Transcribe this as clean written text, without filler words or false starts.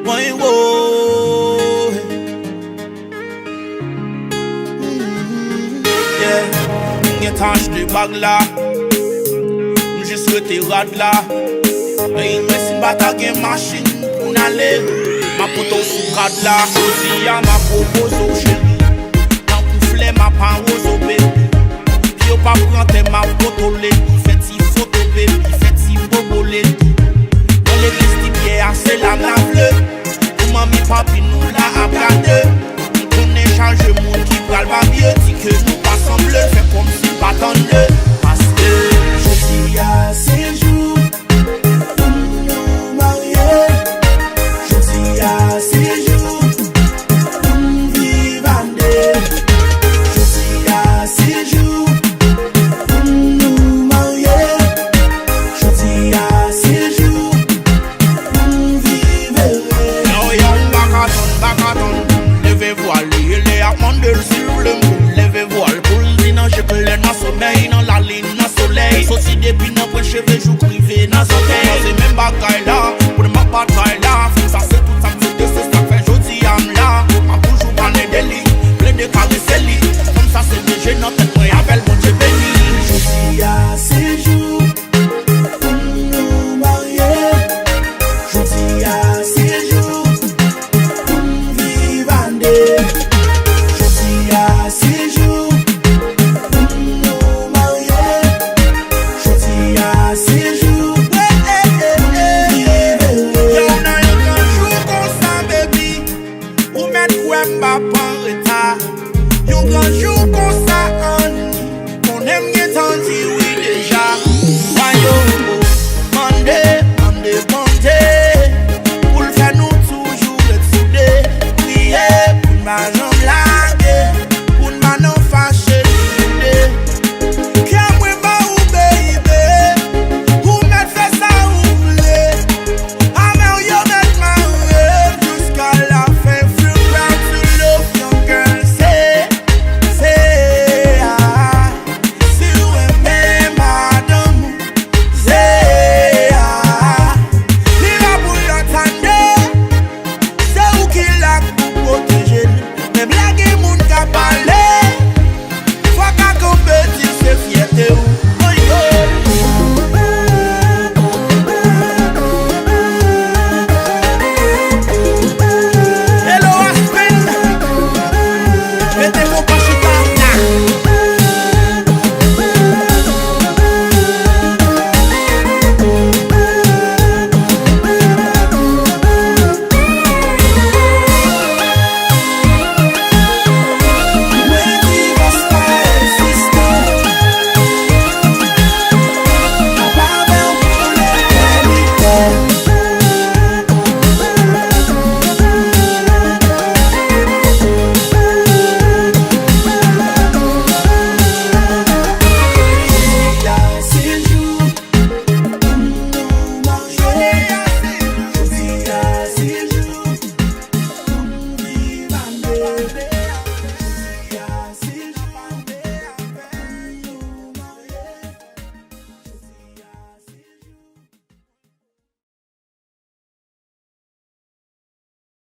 point haut. Yeah, une tâche de bague là. J'ai souhaité rad là. Et il me si bataille une machine pour n'aller. Ma poteau sous cadre là. Aussi à ma propose au chéri. Dans couflet ma pan rose au bébé. Puis au pas prendre ma potolé. Il fait si photo bébé. Il fait si bobolé.